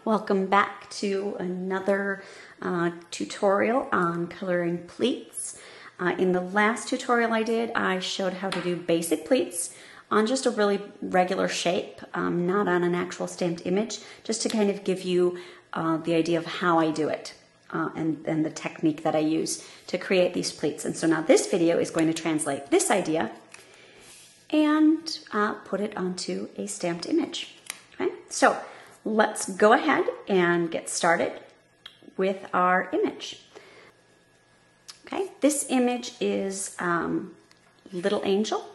Welcome back to another tutorial on coloring pleats. In the last tutorial I did, I showed how to do basic pleats on just a really regular shape, not on an actual stamped image, just to kind of give you the idea of how I do it and the technique that I use to create these pleats. And so now this video is going to translate this idea and put it onto a stamped image. Okay, so let's go ahead and get started with our image. Okay, this image is Little Angel,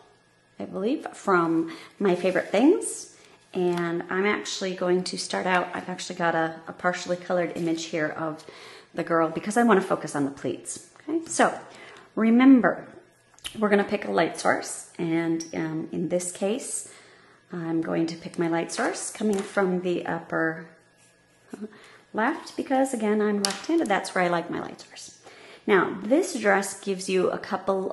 I believe, from My Favorite Things. And I'm actually going to start out, I've actually got a partially colored image here of the girl because I want to focus on the pleats. Okay, so remember, we're going to pick a light source, and in this case, I'm going to pick my light source coming from the upper left because, again, I'm left-handed. That's where I like my light source. Now, this dress gives you a couple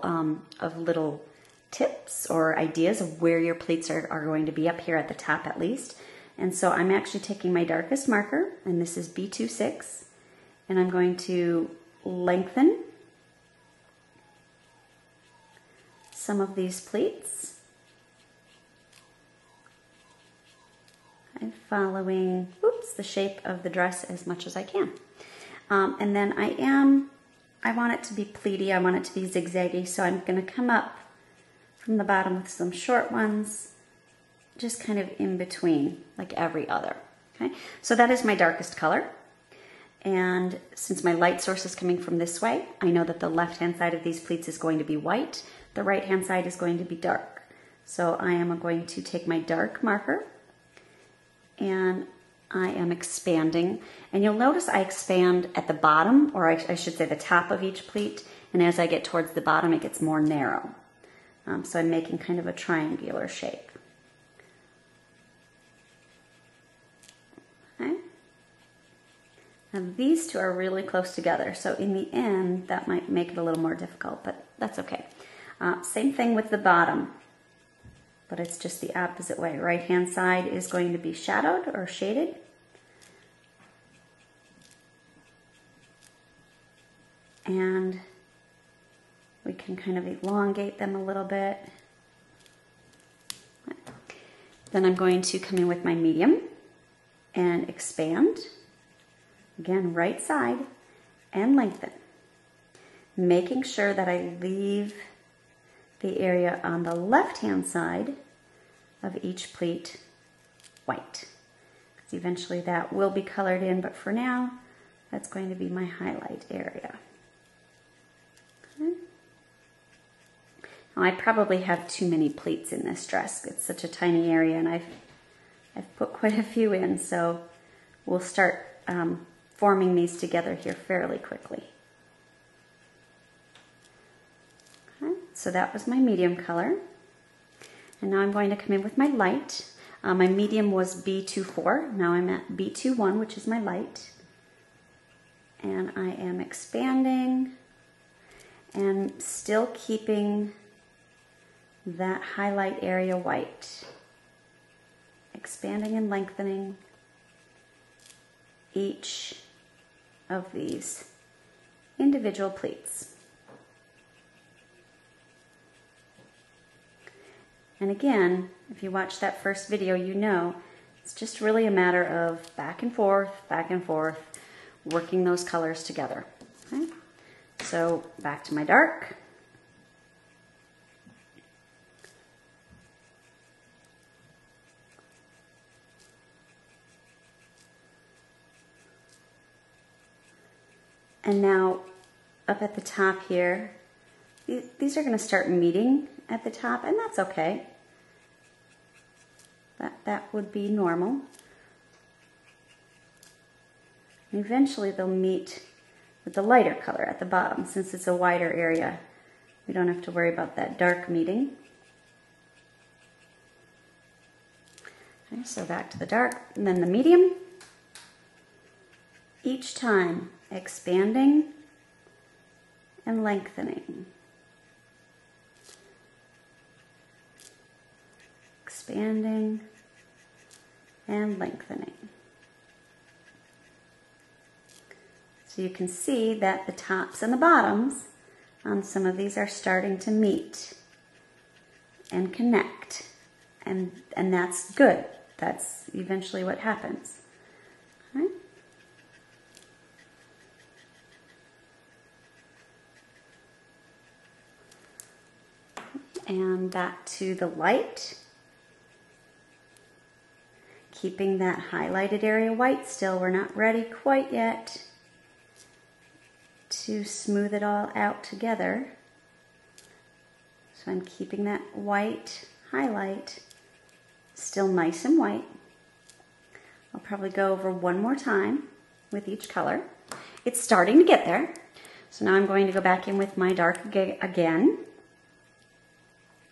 of little tips or ideas of where your pleats are going to be, up here at the top at least. And so I'm actually taking my darkest marker, and this is B26, and I'm going to lengthen some of these pleats. I'm following, the shape of the dress as much as I can. And then I want it to be pleaty, I want it to be zigzaggy, so I'm going to come up from the bottom with some short ones, just kind of in between, like every other. Okay, so that is my darkest color. And since my light source is coming from this way, I know that the left-hand side of these pleats is going to be white, the right-hand side is going to be dark. So I am going to take my dark marker, and I am expanding. And you'll notice I expand at the bottom, or I should say the top of each pleat, and as I get towards the bottom, it gets more narrow. So I'm making kind of a triangular shape. Okay. Now these two are really close together, so in the end, that might make it a little more difficult, but that's okay. Same thing with the bottom, but it's just the opposite way. Right-hand side is going to be shadowed or shaded. And we can kind of elongate them a little bit. Then I'm going to come in with my medium and expand. Again, right side, and lengthen. Making sure that I leave the area on the left-hand side of each pleat white, because eventually that will be colored in, but for now, that's going to be my highlight area. Okay. Now, I probably have too many pleats in this dress. It's such a tiny area, and I've put quite a few in, so we'll start forming these together here fairly quickly. So that was my medium color. And now I'm going to come in with my light. My medium was B24. Now I'm at B21, which is my light. And I am expanding and still keeping that highlight area white. Expanding and lengthening each of these individual pleats. And again, if you watch that first video, you know it's just really a matter of back and forth, working those colors together. Okay? So back to my dark. And now up at the top here, these are going to start meeting at the top, and that's okay. That would be normal. And eventually they'll meet with the lighter color at the bottom. Since it's a wider area, we don't have to worry about that dark meeting. Okay, so back to the dark, and then the medium. Each time expanding and lengthening. Expanding and lengthening. So you can see that the tops and the bottoms on some of these are starting to meet and connect. And that's good. That's eventually what happens. All right. And back to the light. Keeping that highlighted area white still. We're not ready quite yet to smooth it all out together. So I'm keeping that white highlight still nice and white. I'll probably go over one more time with each color. It's starting to get there. So now I'm going to go back in with my dark again.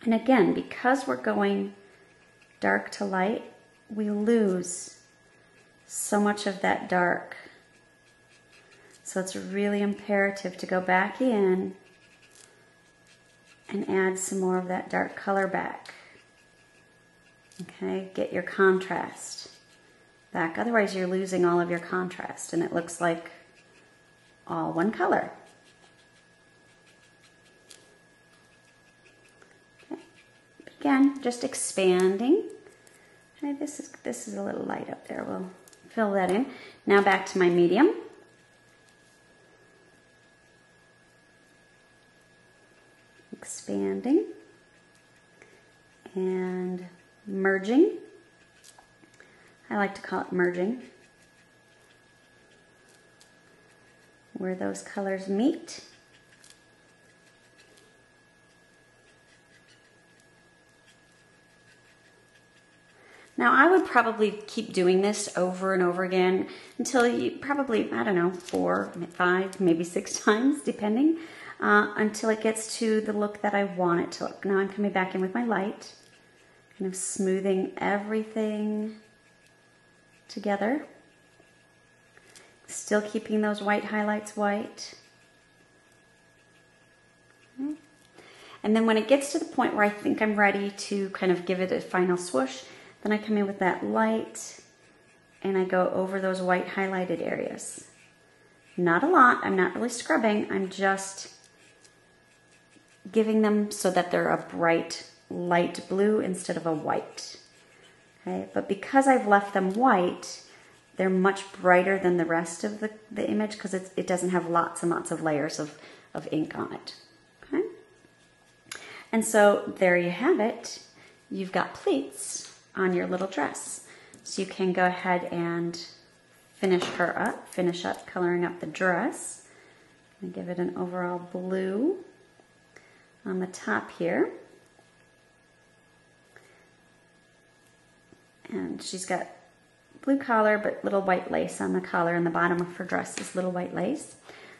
And again, because we're going dark to light, we lose so much of that dark. So it's really imperative to go back in and add some more of that dark color back. Okay, get your contrast back. Otherwise you're losing all of your contrast and it looks like all one color. Okay. Again, just expanding. Okay, this is a little light up there. We'll fill that in. Now back to my medium. Expanding and merging. I like to call it merging, where those colors meet. Now I would probably keep doing this over and over again until you probably, I don't know, 4, 5, maybe 6 times, depending, until it gets to the look that I want it to look. Now I'm coming back in with my light, kind of smoothing everything together. Still keeping those white highlights white. Okay. And then when it gets to the point where I think I'm ready to kind of give it a final swoosh, then I come in with that light and I go over those white highlighted areas. Not a lot, I'm not really scrubbing, I'm just giving them so that they're a bright light blue instead of a white. Okay, but because I've left them white, they're much brighter than the rest of the image because it doesn't have lots and lots of layers of ink on it. Okay? And so there you have it. You've got pleats on your little dress. So you can go ahead and finish up coloring up the dress. And give it an overall blue on the top here. And she's got blue collar, but little white lace on the collar, and the bottom of her dress is little white lace.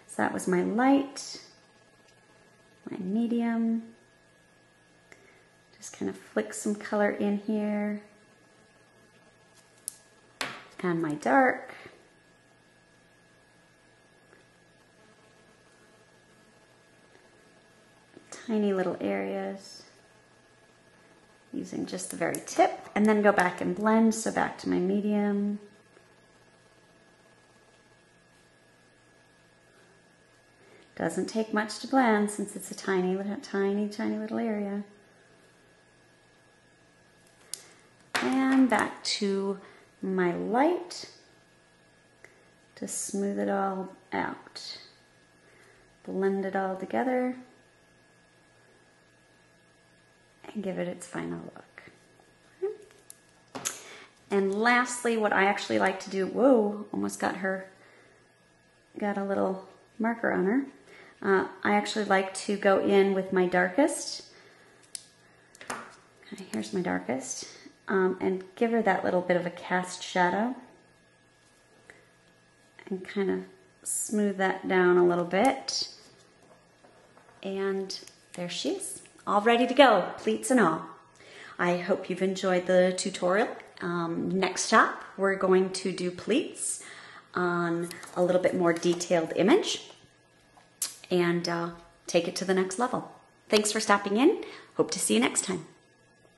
So that was my light, my medium. Just kind of flick some color in here. And my dark. Tiny little areas. Using just the very tip, and then go back and blend. So back to my medium. Doesn't take much to blend since it's a tiny little area. And back to my light to smooth it all out. Blend it all together. And give it its final look. Okay. And lastly, what I actually like to do, whoa, almost got a little marker on her. I actually like to go in with my darkest. Okay, here's my darkest. And give her that little bit of a cast shadow. And kind of smooth that down a little bit. And there she is. All ready to go, pleats and all. I hope you've enjoyed the tutorial. Next stop, we're going to do pleats on a little bit more detailed image and take it to the next level. Thanks for stopping in. Hope to see you next time.